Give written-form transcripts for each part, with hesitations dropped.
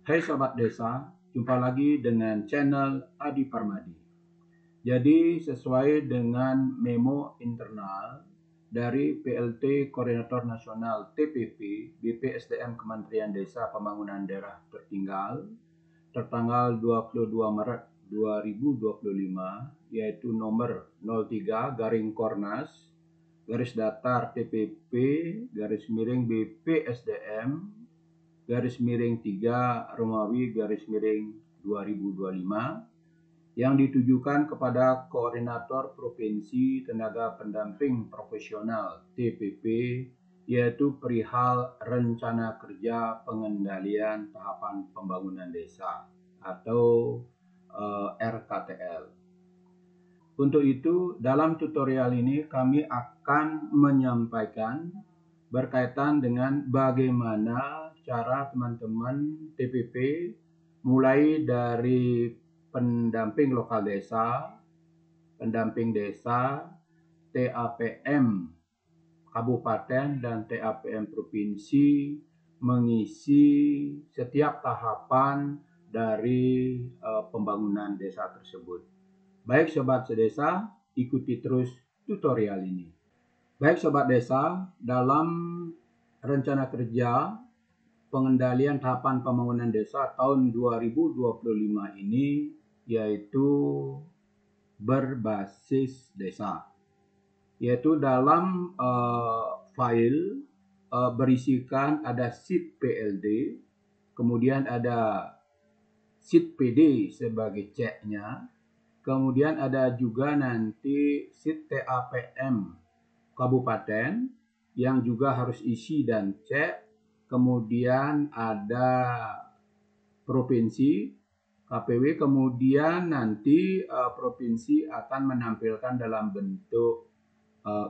Hai Sobat Desa, jumpa lagi dengan channel Adi Parmadi. Jadi sesuai dengan memo internal dari PLT Koordinator Nasional TPP BPSDM Kementerian Desa Pembangunan Daerah Tertinggal tertanggal 22 Maret 2025 yaitu nomor 03/Kornas garis datar TPP garis miring BPSDM garis miring 3 Romawi garis miring 2025 yang ditujukan kepada Koordinator Provinsi Tenaga Pendamping Profesional TPP yaitu perihal Rencana Kerja Pengendalian Tahapan Pembangunan Desa atau RKTL. Untuk itu, dalam tutorial ini kami akan menyampaikan berkaitan dengan bagaimana cara teman-teman TPP mulai dari pendamping lokal desa, pendamping desa, TAPM kabupaten dan TAPM provinsi mengisi setiap tahapan dari pembangunan desa tersebut. Baik Sobat Sedesa, ikuti terus tutorial ini. Baik Sobat Desa, dalam rencana kerja pengendalian tahapan pembangunan desa tahun 2025 ini yaitu berbasis desa. Yaitu dalam file berisikan ada sheet PLD, kemudian ada sheet PD sebagai ceknya, kemudian ada juga nanti sheet TAPM kabupaten yang juga harus isi dan cek, kemudian ada provinsi KPW, kemudian nanti provinsi akan menampilkan dalam bentuk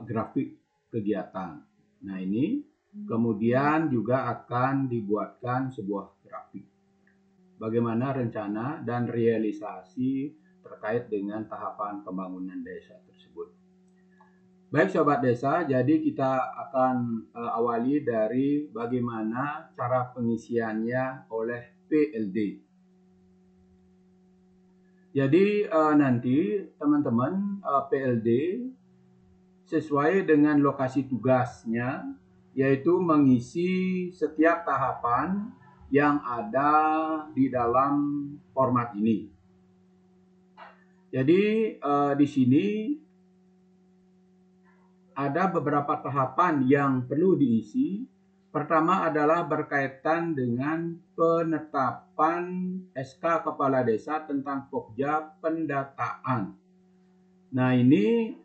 grafik kegiatan. Nah ini kemudian juga akan dibuatkan sebuah grafik bagaimana rencana dan realisasi terkait dengan tahapan pembangunan desa tersebut. Baik Sobat Desa, jadi kita akan awali dari bagaimana cara pengisiannya oleh PLD. Jadi nanti teman-teman PLD sesuai dengan lokasi tugasnya, yaitu mengisi setiap tahapan yang ada di dalam format ini. Jadi di sini ada beberapa tahapan yang perlu diisi. Pertama adalah berkaitan dengan penetapan SK Kepala Desa tentang Pokja pendataan. Nah ini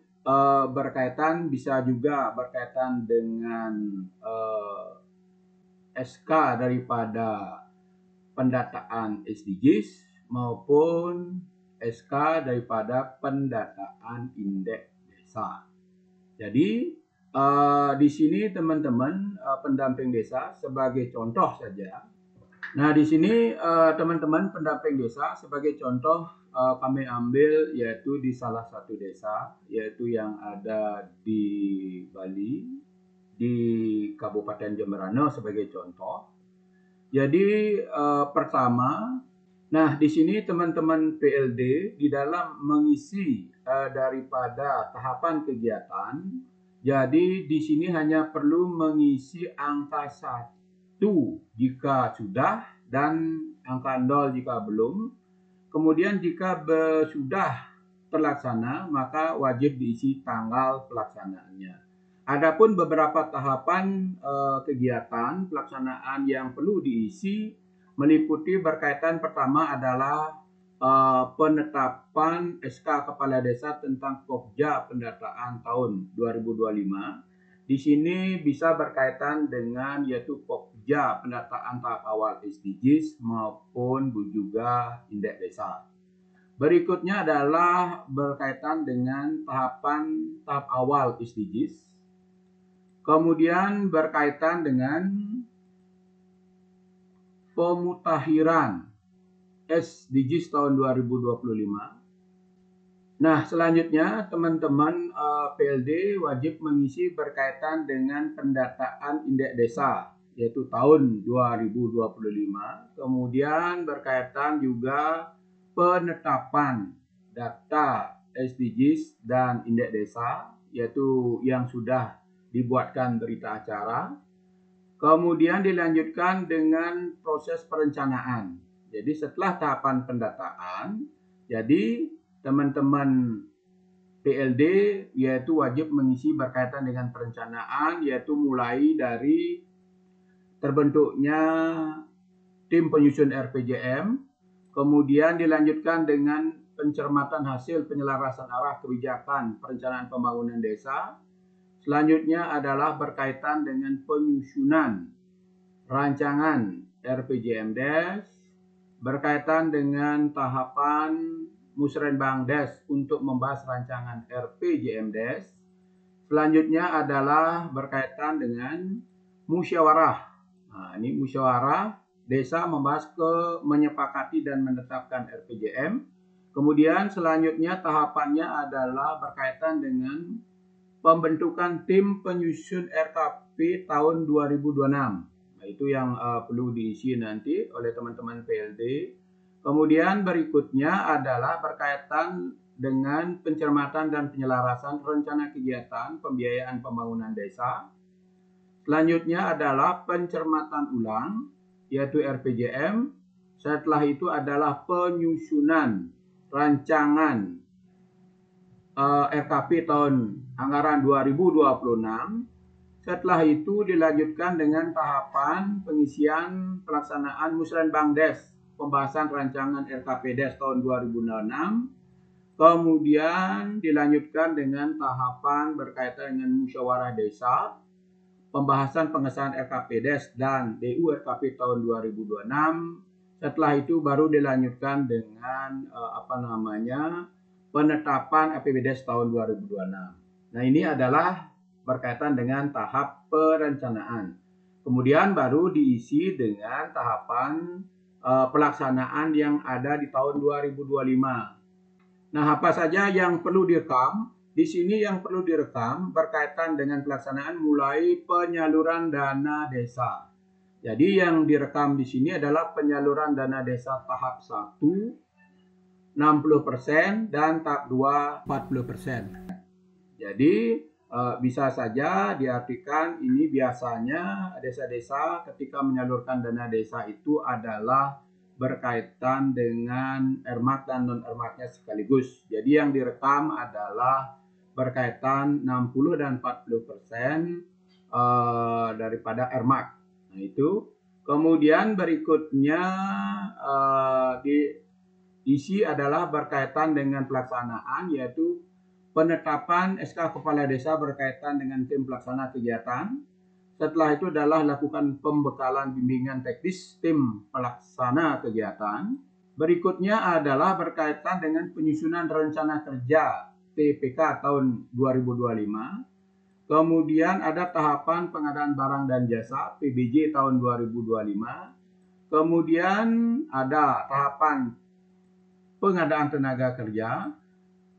bisa juga berkaitan dengan SK daripada pendataan SDGs maupun SK daripada pendataan indeks desa. Jadi di sini teman-teman pendamping desa sebagai contoh saja. Nah di sini teman-teman pendamping desa sebagai contoh kami ambil yaitu di salah satu desa yaitu yang ada di Bali, di Kabupaten Jemberana sebagai contoh. Jadi pertama, nah di sini teman-teman PLD di dalam mengisi daripada tahapan kegiatan, jadi di sini hanya perlu mengisi angka 1 jika sudah dan angka 0 jika belum. Kemudian jika sudah terlaksana, maka wajib diisi tanggal pelaksanaannya. Adapun beberapa tahapan kegiatan pelaksanaan yang perlu diisi meliputi berkaitan pertama adalah penetapan SK Kepala Desa tentang Pokja pendataan tahun 2025. Di sini bisa berkaitan dengan yaitu Pokja pendataan tahap awal SDGs maupun juga indeks desa. Berikutnya adalah berkaitan dengan tahap awal SDGs. Kemudian berkaitan dengan pemutakhiran SDGs tahun 2025. Nah, selanjutnya teman-teman PLD wajib mengisi berkaitan dengan pendataan indeks desa yaitu tahun 2025. Kemudian berkaitan juga penetapan data SDGs dan indeks desa, yaitu yang sudah dibuatkan berita acara. Kemudian dilanjutkan dengan proses perencanaan. Jadi setelah tahapan pendataan, jadi teman-teman PLD yaitu wajib mengisi berkaitan dengan perencanaan, yaitu mulai dari terbentuknya tim penyusun RPJM, kemudian dilanjutkan dengan pencermatan hasil penyelarasan arah kebijakan perencanaan pembangunan desa. Selanjutnya adalah berkaitan dengan penyusunan rancangan RPJMDes, berkaitan dengan tahapan Musrenbangdes untuk membahas rancangan RPJMDes. Selanjutnya adalah berkaitan dengan musyawarah. Nah, ini musyawarah desa membahas menyepakati dan menetapkan RPJM. Kemudian selanjutnya tahapannya adalah berkaitan dengan pembentukan tim penyusun RKP tahun 2026. Nah, itu yang perlu diisi nanti oleh teman-teman PLD. Kemudian berikutnya adalah berkaitan dengan pencermatan dan penyelarasan rencana kegiatan pembiayaan pembangunan desa. Selanjutnya adalah pencermatan ulang, yaitu RPJM. Setelah itu adalah penyusunan rancangan RKP tahun anggaran 2026. Setelah itu dilanjutkan dengan tahapan pengisian pelaksanaan Musrenbangdes, pembahasan rancangan RKPDes tahun 2006. Kemudian dilanjutkan dengan tahapan berkaitan dengan musyawarah desa, pembahasan pengesahan RKPDes dan DU RKP tahun 2026. Setelah itu baru dilanjutkan dengan penetapan APBDes tahun 2026. Nah, ini adalah berkaitan dengan tahap perencanaan. Kemudian baru diisi dengan tahapan pelaksanaan yang ada di tahun 2025. Nah, apa saja yang perlu direkam? Di sini yang perlu direkam berkaitan dengan pelaksanaan mulai penyaluran dana desa. Jadi yang direkam di sini adalah penyaluran dana desa tahap 1 60% dan tahap 2 40%. Jadi bisa saja diartikan ini biasanya desa-desa ketika menyalurkan dana desa itu adalah berkaitan dengan ermak dan non-ermaknya sekaligus. Jadi yang direkam adalah berkaitan 60 dan 40% daripada ermak. Nah, itu. Kemudian berikutnya diisi adalah berkaitan dengan pelaksanaan, yaitu penetapan SK Kepala Desa berkaitan dengan tim pelaksana kegiatan. Setelah itu adalah lakukan pembekalan bimbingan teknis tim pelaksana kegiatan. Berikutnya adalah berkaitan dengan penyusunan rencana kerja TPK tahun 2025. Kemudian ada tahapan pengadaan barang dan jasa PBJ tahun 2025. Kemudian ada tahapan pengadaan tenaga kerja.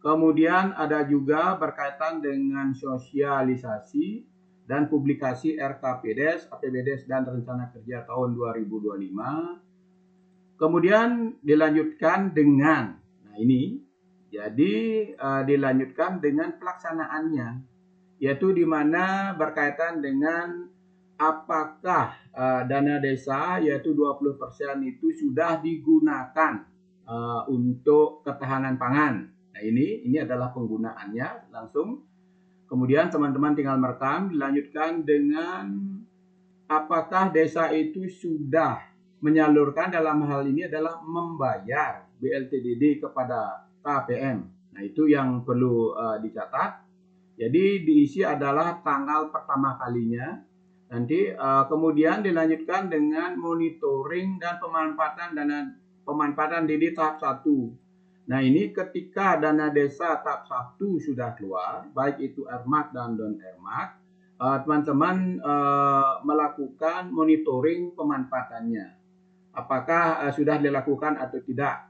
Kemudian ada juga berkaitan dengan sosialisasi dan publikasi RKPDes, APBDes, dan rencana kerja tahun 2025. Kemudian dilanjutkan dengan, nah ini, jadi dilanjutkan dengan pelaksanaannya, yaitu di mana berkaitan dengan apakah dana desa, yaitu 20% itu sudah digunakan untuk ketahanan pangan. Nah, ini adalah penggunaannya langsung. Kemudian teman-teman tinggal merekam, dilanjutkan dengan apakah desa itu sudah menyalurkan, dalam hal ini adalah membayar BLTDD kepada KPM. Nah, itu yang perlu dicatat. Jadi diisi adalah tanggal pertama kalinya. Nanti kemudian dilanjutkan dengan monitoring dan pemanfaatan DD tahap 1. Nah, ini ketika dana desa tahap 1 sudah keluar, baik itu ermak dan non-ermak, teman-teman melakukan monitoring pemanfaatannya. Apakah sudah dilakukan atau tidak.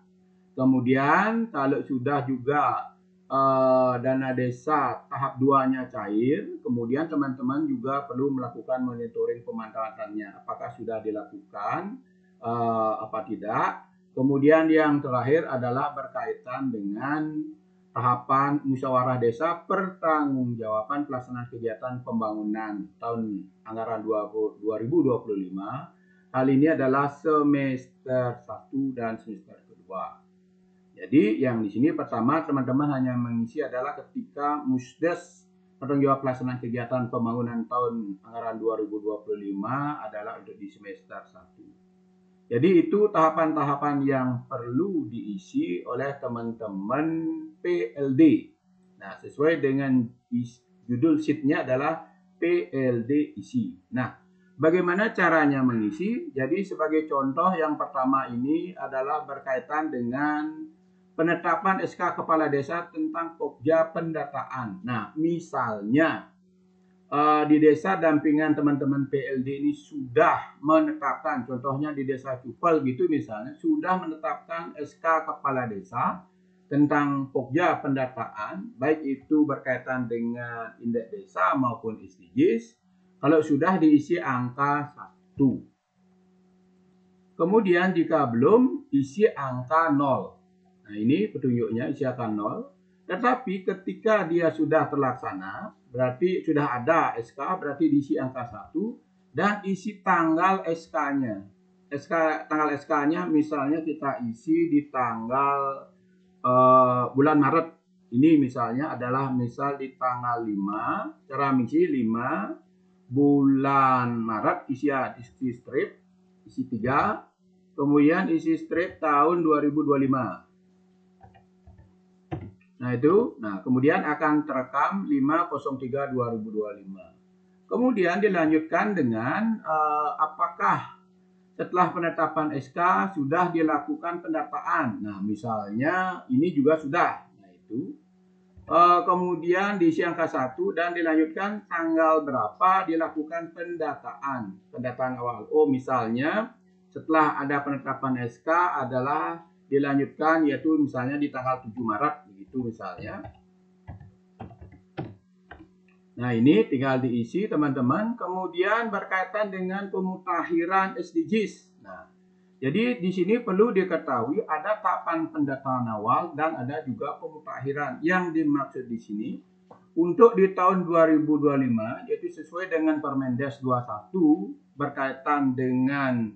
Kemudian kalau sudah juga dana desa tahap 2-nya cair, kemudian teman-teman juga perlu melakukan monitoring pemanfaatannya, apakah sudah dilakukan apa tidak. Kemudian yang terakhir adalah berkaitan dengan tahapan musyawarah desa pertanggungjawaban pelaksanaan kegiatan pembangunan tahun anggaran 2025. Hal ini adalah semester 1 dan semester kedua. Jadi yang di sini pertama teman-teman hanya mengisi adalah ketika musdes bertanggung jawab pelaksanaan kegiatan pembangunan tahun anggaran 2025 adalah untuk di semester 1. Jadi itu tahapan-tahapan yang perlu diisi oleh teman-teman PLD. Nah, sesuai dengan judul sheet-nya adalah PLD isi. Nah, bagaimana caranya mengisi? Jadi sebagai contoh yang pertama ini adalah berkaitan dengan penetapan SK Kepala Desa tentang Pokja pendataan. Nah, misalnya di desa dampingan teman-teman PLD ini sudah menetapkan, contohnya di desa Cupel gitu misalnya, sudah menetapkan SK Kepala Desa tentang Pokja pendataan, baik itu berkaitan dengan indeks desa maupun SDGs, kalau sudah diisi angka 1. Kemudian jika belum, isi angka 0. Nah, ini petunjuknya isi angka 0. Tetapi ketika dia sudah terlaksana, berarti sudah ada SK, berarti diisi angka 1 dan isi tanggal SK-nya. Tanggal SK-nya misalnya kita isi di tanggal bulan Maret. Ini misalnya adalah misal di tanggal 5, cara mengisi 5 bulan Maret isi strip, isi 3, kemudian isi strip tahun 2025. Nah itu, kemudian akan terekam 5/03/2025. Kemudian dilanjutkan dengan apakah setelah penetapan SK sudah dilakukan pendataan. Nah misalnya ini juga sudah. Nah itu. Kemudian diisi angka 1 dan dilanjutkan tanggal berapa dilakukan pendataan. Pendataan awal. Oh misalnya setelah ada penetapan SK adalah dilanjutkan yaitu misalnya di tanggal 7 Maret begitu misalnya. Nah, ini tinggal diisi teman-teman. Kemudian berkaitan dengan pemutakhiran SDGs. Nah, jadi di sini perlu diketahui ada tahapan pendataan awal dan ada juga pemutakhiran. Yang dimaksud di sini untuk di tahun 2025 yaitu sesuai dengan Permendes 21 berkaitan dengan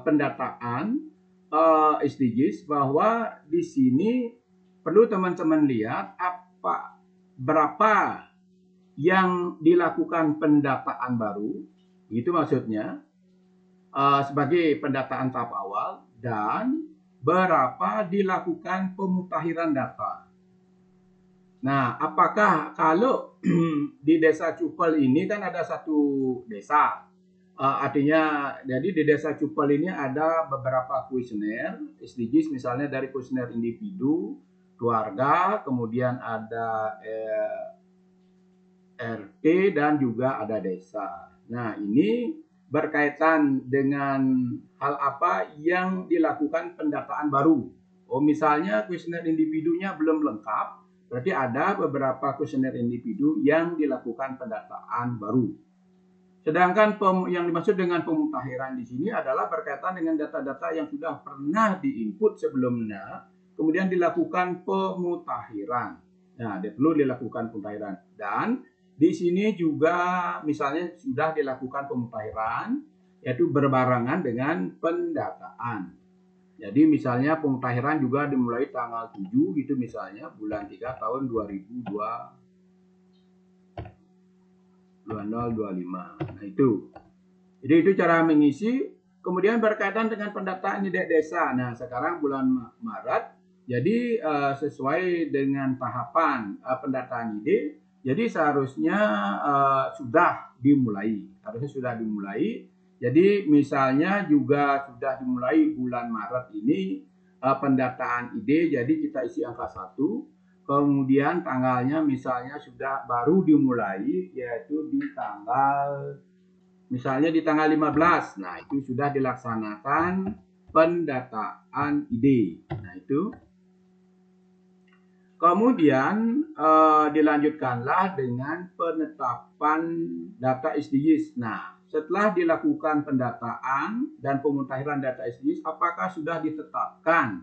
pendataan SDGs, bahwa di sini perlu teman-teman lihat berapa yang dilakukan pendataan baru, itu maksudnya sebagai pendataan tahap awal, dan berapa dilakukan pemutakhiran data. Nah, apakah kalau di desa Cupel ini kan ada satu desa, artinya jadi di desa Cupel ini ada beberapa kuesioner SDGs, misalnya dari kuesioner individu, keluarga, kemudian ada RT dan juga ada desa. Nah, ini berkaitan dengan hal apa yang dilakukan pendataan baru. Oh, misalnya kuesioner individunya belum lengkap, berarti ada beberapa kuesioner individu yang dilakukan pendataan baru. Sedangkan yang dimaksud dengan pemutakhiran di sini adalah berkaitan dengan data-data yang sudah pernah diinput sebelumnya, kemudian dilakukan pemutakhiran. Nah, perlu dilakukan pemutakhiran. Dan di sini juga misalnya sudah dilakukan pemutakhiran, yaitu berbarengan dengan pendataan. Jadi misalnya pemutakhiran juga dimulai tanggal 7 gitu misalnya, bulan 3 tahun 2025. Nah itu. Jadi itu cara mengisi. Kemudian berkaitan dengan pendataan indeks desa. Nah sekarang bulan Maret. Jadi sesuai dengan tahapan pendataan ide. Jadi seharusnya sudah dimulai. Jadi misalnya juga sudah dimulai bulan Maret ini pendataan ide. Jadi kita isi angka 1. Kemudian tanggalnya misalnya sudah baru dimulai, yaitu di tanggal, misalnya di tanggal 15. Nah, itu sudah dilaksanakan pendataan ide. Nah, itu. Kemudian dilanjutkanlah dengan penetapan data SDGs. Nah, setelah dilakukan pendataan dan pemutahiran data SDGs, apakah sudah ditetapkan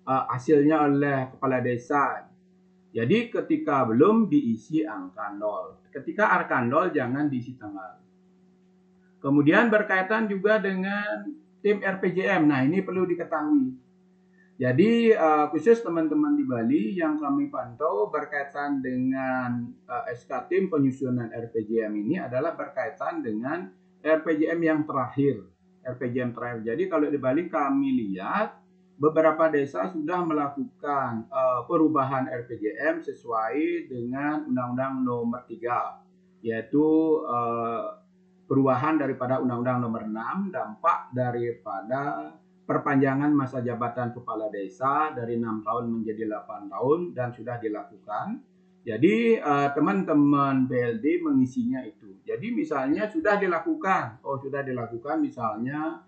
hasilnya oleh kepala desa? Jadi ketika belum diisi angka 0. Ketika angka 0 jangan diisi tanggal. Kemudian berkaitan juga dengan tim RPJM. Nah, ini perlu diketahui. Jadi khusus teman-teman di Bali yang kami pantau berkaitan dengan SK tim penyusunan RPJM ini adalah berkaitan dengan RPJM yang terakhir. RPJM terakhir. Jadi kalau di Bali kami lihat beberapa desa sudah melakukan perubahan RPJM sesuai dengan Undang-Undang Nomor 3, yaitu perubahan daripada Undang-Undang Nomor 6, dampak daripada perpanjangan masa jabatan kepala desa dari 6 tahun menjadi 8 tahun dan sudah dilakukan. Jadi teman-teman BLD mengisinya itu. Jadi misalnya sudah dilakukan, misalnya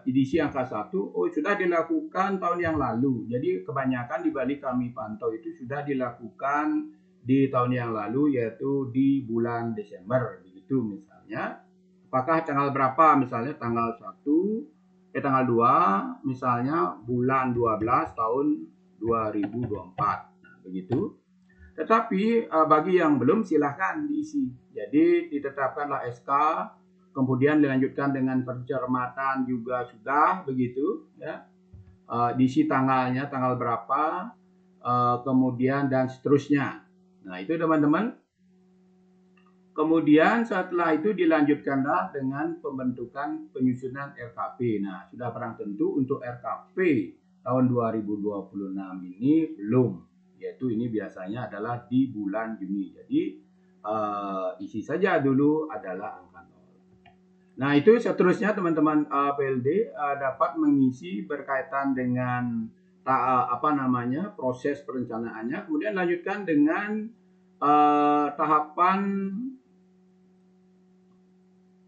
edisi angka 1, sudah dilakukan tahun yang lalu. Jadi kebanyakan di Bali kami pantau itu sudah dilakukan di tahun yang lalu, yaitu di bulan Desember begitu misalnya. Apakah tanggal berapa? Misalnya tanggal 1 tanggal 2 misalnya bulan 12 tahun 2024. Nah, begitu. Tetapi bagi yang belum silahkan diisi. Jadi ditetapkanlah SK, kemudian dilanjutkan dengan pencermatan juga sudah begitu ya. Diisi tanggalnya, tanggal berapa, kemudian dan seterusnya. Nah, itu teman-teman. Kemudian setelah itu dilanjutkanlah dengan pembentukan penyusunan RKP. Nah, sudah barang tentu untuk RKP tahun 2026 ini belum. Yaitu ini biasanya adalah di bulan Juni. Jadi isi saja dulu adalah angka 0. Nah, itu seterusnya teman-teman PLD dapat mengisi berkaitan dengan proses perencanaannya. Kemudian lanjutkan dengan tahapan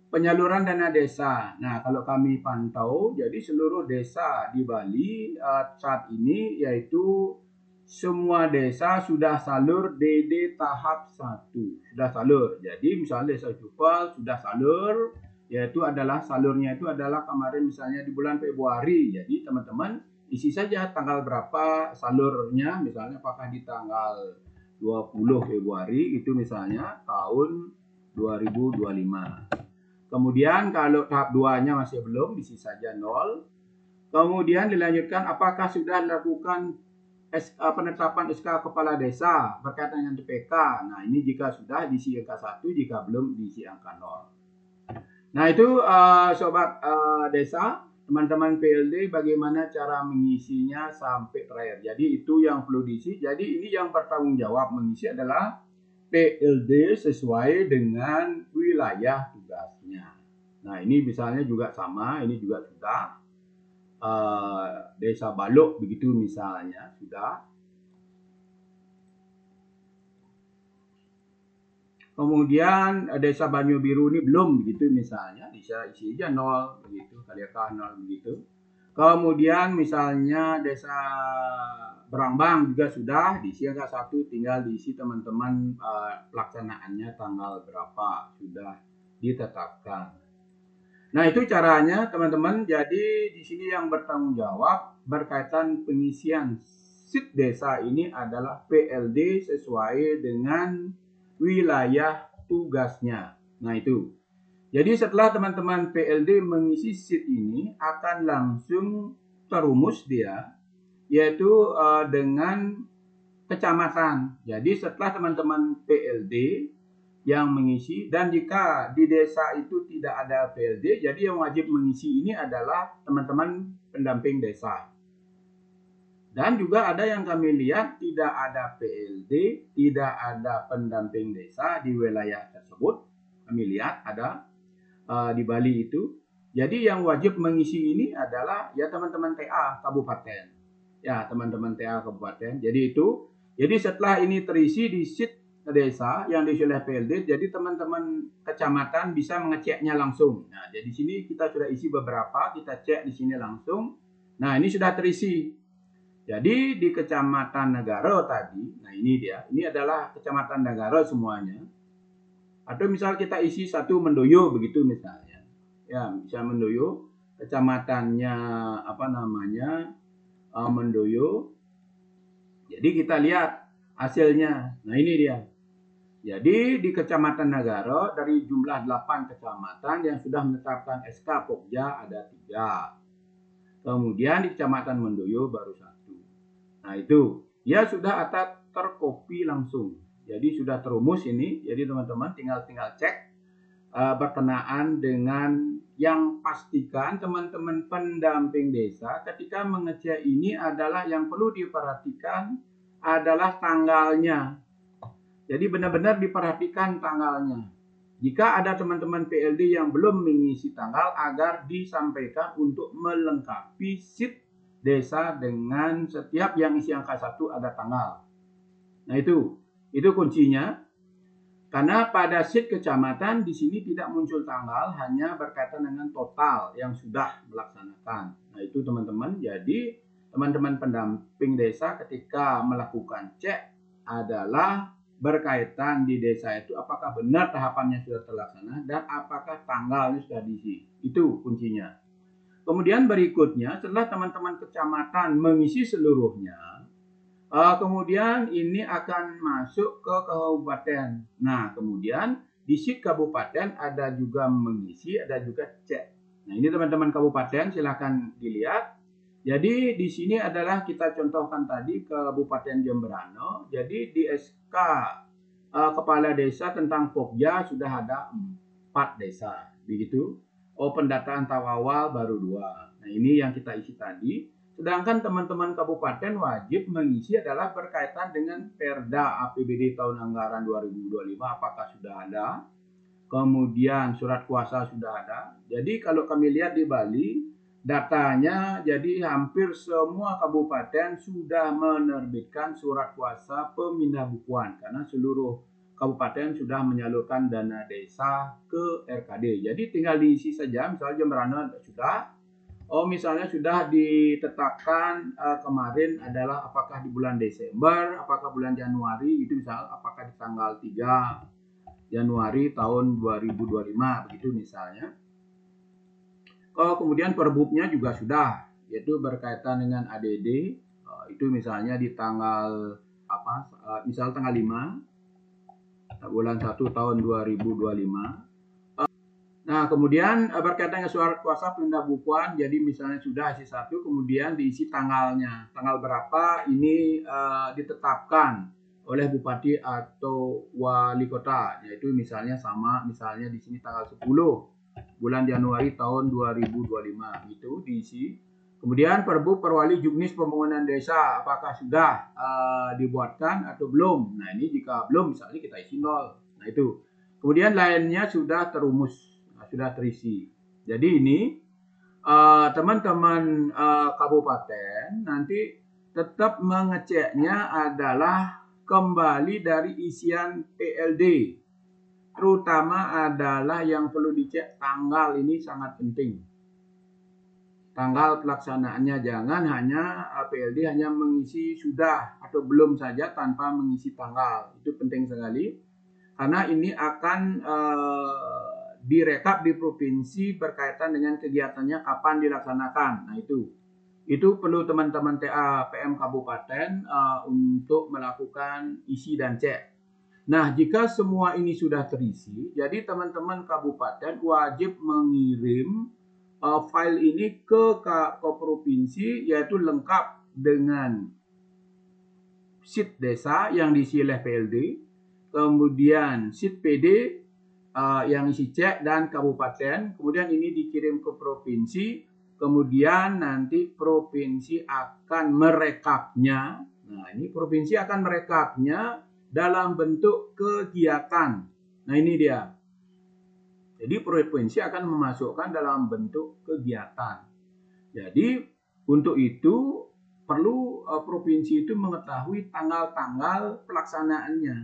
penyaluran dana desa. Nah, kalau kami pantau, jadi seluruh desa di Bali saat ini yaitu semua desa sudah salur DD tahap 1. Sudah salur. Jadi misalnya desa Cupal sudah salur, yaitu adalah salurnya itu adalah kemarin misalnya di bulan Februari. Jadi teman-teman isi saja tanggal berapa salurnya, misalnya apakah di tanggal 20 Februari itu misalnya tahun 2025. Kemudian kalau tahap 2-nya masih belum, isi saja 0. Kemudian dilanjutkan apakah sudah dilakukan penetapan SK kepala desa berkaitan dengan DPK. Nah, ini jika sudah diisi angka 1, jika belum diisi angka 0. Nah, itu sobat desa, teman-teman PLD bagaimana cara mengisinya sampai terakhir. Jadi itu yang perlu diisi. Jadi ini yang bertanggung jawab mengisi adalah PLD sesuai dengan wilayah tugasnya. Nah, ini misalnya juga sama, ini juga sudah Desa Balok begitu misalnya sudah. Kemudian Desa Banyu Biru ini belum begitu misalnya, bisa isi aja 0 begitu, kalikan 0 begitu. Kemudian misalnya Desa Berambang juga sudah diisi angka 1, tinggal diisi teman-teman pelaksanaannya tanggal berapa sudah ditetapkan. Nah, itu caranya teman-teman. Jadi di sini yang bertanggung jawab berkaitan pengisian SIT desa ini adalah PLD sesuai dengan wilayah tugasnya. Nah, itu. Jadi setelah teman-teman PLD mengisi SIT ini akan langsung terumus dia, yaitu dengan kecamatan. Jadi setelah teman-teman PLD yang mengisi, dan jika di desa itu tidak ada PLD, jadi yang wajib mengisi ini adalah teman-teman pendamping desa. Dan juga ada yang kami lihat tidak ada PLD, tidak ada pendamping desa di wilayah tersebut. Kami lihat ada di Bali itu. Jadi yang wajib mengisi ini adalah ya teman-teman TA kabupaten. Ya, teman-teman TA kabupaten. Jadi itu. Jadi setelah ini terisi di SIT desa yang diisi oleh PLD, jadi teman-teman kecamatan bisa mengeceknya langsung. Nah, jadi sini kita sudah isi beberapa, kita cek di sini langsung. Nah, ini sudah terisi. Jadi di Kecamatan Negara tadi, nah ini dia, ini adalah Kecamatan Negara semuanya. Atau misal kita isi satu Mendoyo begitu misalnya. Ya, bisa Mendoyo, kecamatannya apa namanya? Mendoyo. Jadi kita lihat hasilnya. Nah, ini dia. Jadi di Kecamatan Negara dari jumlah 8 kecamatan yang sudah menetapkan SK Pokja ada 3. Kemudian di Kecamatan Mendoyo baru 1. Nah itu, ya sudah ada terkopi langsung. Jadi sudah terumus ini. Jadi teman-teman tinggal cek berkenaan dengan yang pastikan teman-teman pendamping desa ketika mengecek ini adalah yang perlu diperhatikan adalah tanggalnya. Jadi benar-benar diperhatikan tanggalnya. Jika ada teman-teman PLD yang belum mengisi tanggal agar disampaikan untuk melengkapi sheet desa dengan setiap yang isi angka 1 ada tanggal. Nah itu kuncinya. Karena pada sheet kecamatan di sini tidak muncul tanggal, hanya berkaitan dengan total yang sudah melaksanakan. Nah itu teman-teman, jadi teman-teman pendamping desa ketika melakukan cek adalah berkaitan di desa itu apakah benar tahapannya sudah terlaksana dan apakah tanggalnya sudah diisi. Itu kuncinya. Kemudian berikutnya setelah teman-teman kecamatan mengisi seluruhnya, kemudian ini akan masuk ke kabupaten. Nah, kemudian di sheet kabupaten ada juga mengisi, ada juga cek. Nah, ini teman-teman kabupaten silahkan dilihat. Jadi di sini adalah kita contohkan tadi Kabupaten Jemberana. Jadi di SK Kepala Desa tentang Pokja sudah ada 4 desa, begitu. Pendataan tahap awal baru 2. Nah ini yang kita isi tadi. Sedangkan teman-teman kabupaten wajib mengisi adalah berkaitan dengan Perda APBD tahun anggaran 2025 apakah sudah ada. Kemudian surat kuasa sudah ada. Jadi kalau kami lihat di Bali, datanya jadi hampir semua kabupaten sudah menerbitkan surat kuasa pemindah bukuan karena seluruh kabupaten sudah menyalurkan dana desa ke RKD. Jadi tinggal diisi saja, misalnya Jemberana sudah, misalnya sudah ditetapkan kemarin adalah apakah di bulan Desember, apakah bulan Januari, itu misal apakah di tanggal 3 Januari tahun 2025 begitu misalnya. Kemudian perbubnya juga sudah, yaitu berkaitan dengan ADD, itu misalnya di tanggal misal tanggal 5 bulan 1 tahun 2025. Nah, kemudian berkaitan dengan surat kuasa pindah bukuan, jadi misalnya sudah isi 1, kemudian diisi tanggalnya. Tanggal berapa ini ditetapkan oleh bupati atau wali kota, yaitu misalnya sama, misalnya di sini tanggal 10 bulan Januari tahun 2025 itu diisi. Kemudian Perbu Perwali Juknis Pembangunan Desa apakah sudah dibuatkan atau belum. Nah ini jika belum misalnya kita isi 0. Nah itu. Kemudian lainnya sudah terumus, sudah terisi. Jadi ini teman-teman kabupaten nanti tetap mengeceknya adalah kembali dari isian PLD. Terutama adalah yang perlu dicek tanggal ini sangat penting. Tanggal pelaksanaannya jangan hanya PLD hanya mengisi sudah atau belum saja tanpa mengisi tanggal. Itu penting sekali karena ini akan direkap di provinsi berkaitan dengan kegiatannya kapan dilaksanakan. Nah itu perlu teman-teman TA PM Kabupaten untuk melakukan isi dan cek. Nah, jika semua ini sudah terisi, jadi teman-teman kabupaten wajib mengirim file ini ke provinsi, yaitu lengkap dengan sheet desa yang diisi oleh PLD, kemudian sheet PD yang isi cek dan kabupaten, kemudian ini dikirim ke provinsi, kemudian nanti provinsi akan merekapnya. Nah, ini provinsi akan merekapnya dalam bentuk kegiatan. Nah ini dia. Jadi provinsi akan memasukkan dalam bentuk kegiatan. Jadi untuk itu perlu provinsi itu mengetahui tanggal-tanggal pelaksanaannya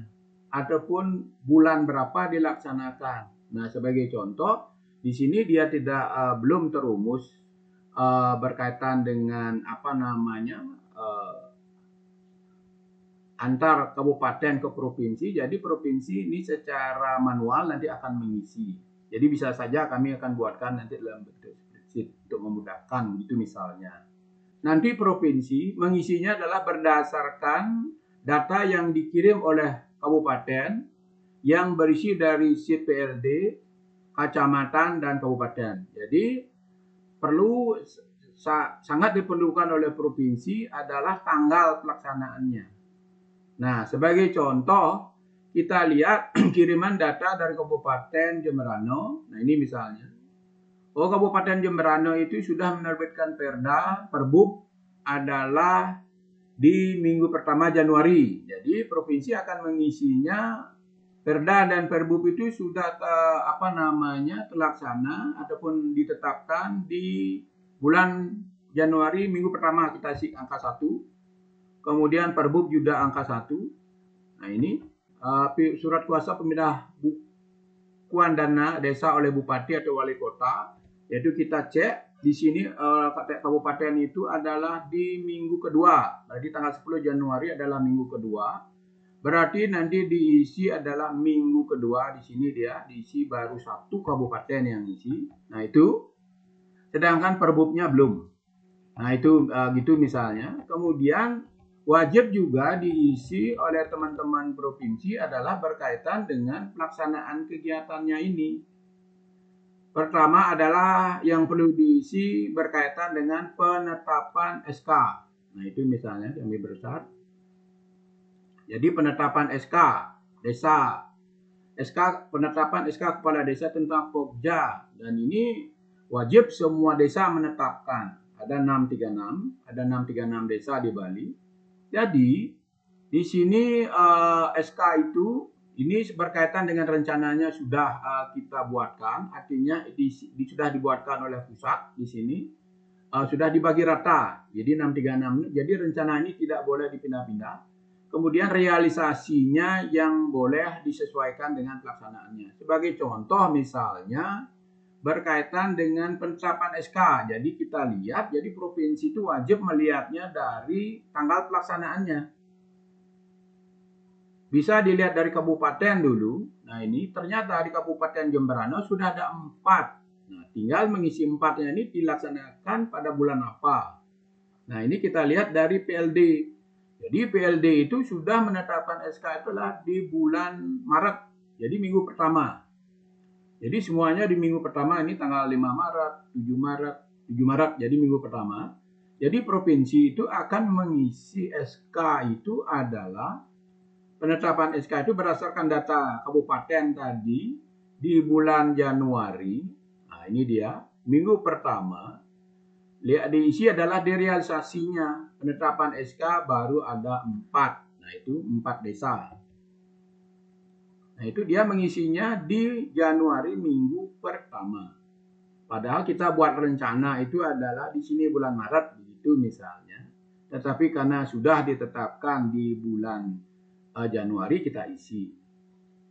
ataupun bulan berapa dilaksanakan. Nah sebagai contoh di sini dia belum terumus berkaitan dengan antar kabupaten ke provinsi. Jadi provinsi ini secara manual nanti akan mengisi. Jadi bisa saja kami akan buatkan nanti dalam bentuk spreadsheet untuk memudahkan gitu misalnya. Nanti provinsi mengisinya adalah berdasarkan data yang dikirim oleh kabupaten yang berisi dari sheet PLD, kecamatan, dan kabupaten. Jadi perlu sangat diperlukan oleh provinsi adalah tanggal pelaksanaannya. Nah, sebagai contoh, kita lihat kiriman data dari Kabupaten Jemberana. Nah, ini misalnya. Oh, Kabupaten Jemberana itu sudah menerbitkan Perda, Perbub adalah di minggu pertama Januari. Jadi, provinsi akan mengisinya Perda dan Perbub itu sudah terlaksana ataupun ditetapkan di bulan Januari minggu pertama, kita isi angka 1. Kemudian Perbub juga angka 1. Nah, ini surat kuasa pemindahan dana desa oleh bupati atau wali kota, yaitu kita cek di sini kabupaten itu adalah di minggu kedua. Berarti tanggal 10 Januari adalah minggu kedua. Berarti nanti diisi adalah minggu kedua. Di sini dia diisi baru 1 kabupaten yang isi. Nah, itu. Sedangkan Perbubnya belum. Nah, itu gitu misalnya. Kemudian wajib juga diisi oleh teman-teman provinsi adalah berkaitan dengan pelaksanaan kegiatannya ini. Pertama adalah yang perlu diisi berkaitan dengan penetapan SK. Nah, itu misalnya kami besar. Jadi penetapan SK desa, penetapan SK kepala desa tentang Pokja, dan ini wajib semua desa menetapkan. Ada 636, ada 636 desa di Bali. Jadi di sini SK itu ini berkaitan dengan rencananya sudah kita buatkan, artinya sudah dibuatkan oleh pusat di sini sudah dibagi rata. Jadi 636. Jadi rencana ini tidak boleh dipindah-pindah. Kemudian realisasinya yang boleh disesuaikan dengan pelaksanaannya. Sebagai contoh misalnya berkaitan dengan penetapan SK. Jadi kita lihat, jadi provinsi itu wajib melihatnya dari tanggal pelaksanaannya. Bisa dilihat dari kabupaten dulu. Nah, ini ternyata di Kabupaten Jemberana sudah ada 4. Nah, tinggal mengisi 4-nya ini dilaksanakan pada bulan apa. Nah, ini kita lihat dari PLD. Jadi PLD itu sudah menetapkan SK itulah di bulan Maret. Jadi minggu pertama. Jadi semuanya di minggu pertama ini tanggal 5 Maret, 7 Maret, jadi minggu pertama. Jadi provinsi itu akan mengisi SK itu adalah penetapan SK itu berdasarkan data kabupaten tadi di bulan Januari. Nah, ini dia, minggu pertama. Lihat diisi adalah direalisasinya. Penetapan SK baru ada 4. Nah, itu 4 desa. Nah, itu dia mengisinya di Januari minggu pertama. Padahal kita buat rencana itu adalah di sini bulan Maret begitu misalnya. Tetapi karena sudah ditetapkan di bulan Januari kita isi.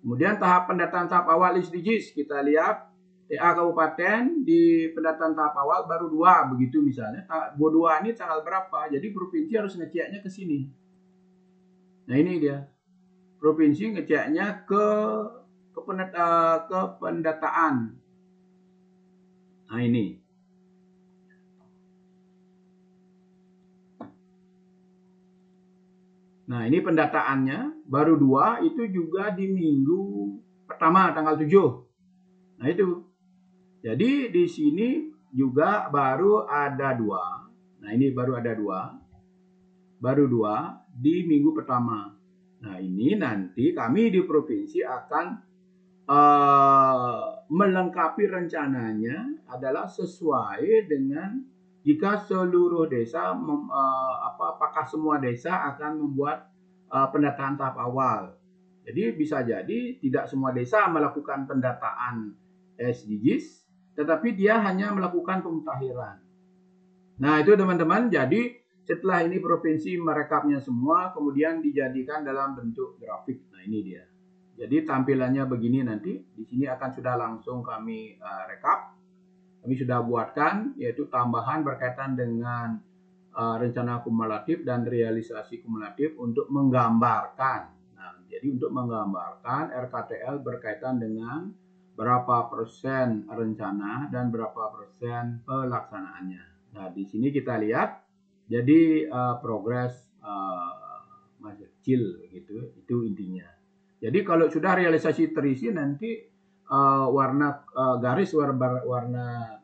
Kemudian tahap pendataan tahap awal SDGs kita lihat TA kabupaten di pendataan tahap awal baru 2 begitu misalnya. 2 ini tanggal berapa? Jadi provinsi harus ngeceknya ke sini. Nah, ini dia. Provinsi ngeceknya ke pendataan. Nah, ini. Nah, ini pendataannya baru 2 itu juga di minggu pertama tanggal 7. Nah, itu. Jadi di sini juga baru ada 2. Nah, ini baru ada 2. Baru 2 di minggu pertama. Nah, ini nanti kami di provinsi akan melengkapi rencananya adalah sesuai dengan jika seluruh desa, apakah semua desa akan membuat pendataan tahap awal. Jadi bisa jadi tidak semua desa melakukan pendataan SDGs, tetapi dia hanya melakukan pemutakhiran. Nah, itu teman-teman, jadi setelah ini provinsi merekapnya semua, kemudian dijadikan dalam bentuk grafik. Nah, ini dia. Jadi tampilannya begini nanti. Di sini akan sudah langsung kami rekap. Kami sudah buatkan, yaitu tambahan berkaitan dengan rencana kumulatif dan realisasi kumulatif untuk menggambarkan. Nah, jadi untuk menggambarkan RKTL berkaitan dengan berapa persen rencana dan berapa persen pelaksanaannya. Nah, di sini kita lihat, jadi progres masih kecil gitu, itu intinya. Jadi kalau sudah realisasi terisi nanti warna garis warna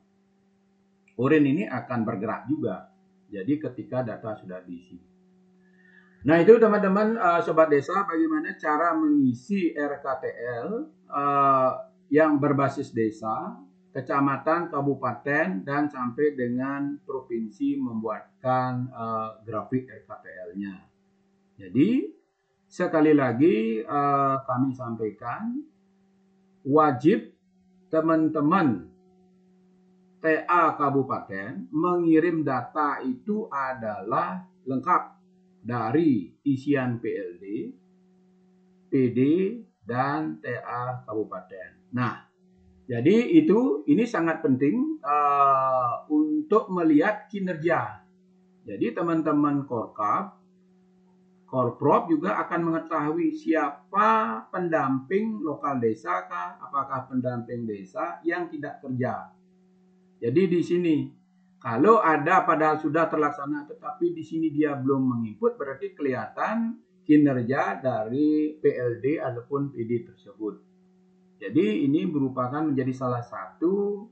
oranye ini akan bergerak juga. Jadi ketika data sudah diisi. Nah itu teman-teman sobat desa, bagaimana cara mengisi RKTL yang berbasis desa, kecamatan, kabupaten, dan sampai dengan provinsi membuatkan grafik RKTL-nya. Jadi sekali lagi kami sampaikan, wajib teman-teman TA kabupaten mengirim data itu adalah lengkap dari isian PLD, PD, dan TA kabupaten. Nah, jadi ini sangat penting untuk melihat kinerja. Jadi teman-teman Korprop juga akan mengetahui siapa pendamping lokal desa kah, apakah pendamping desa yang tidak kerja. Jadi di sini kalau ada padahal sudah terlaksana tetapi di sini dia belum menginput, berarti kelihatan kinerja dari PLD ataupun PD tersebut. Jadi ini merupakan menjadi salah satu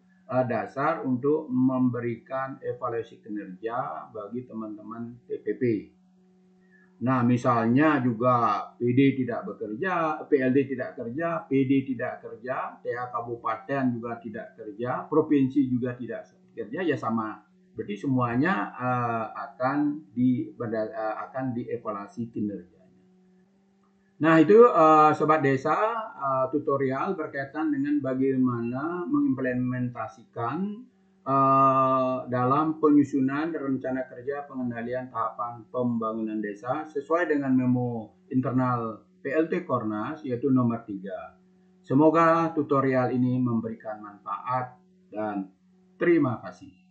dasar untuk memberikan evaluasi kinerja bagi teman-teman TPP. Nah, misalnya juga PD tidak bekerja, PLD tidak kerja, PD tidak kerja, TA kabupaten juga tidak kerja, provinsi juga tidak kerja, ya sama. Berarti semuanya akan dievaluasi kinerjanya. Nah, itu sobat desa tutorial berkaitan dengan bagaimana mengimplementasikan dalam penyusunan rencana kerja pengendalian tahapan pembangunan desa sesuai dengan memo internal PLT Kornas yaitu nomor 3. Semoga tutorial ini memberikan manfaat dan terima kasih.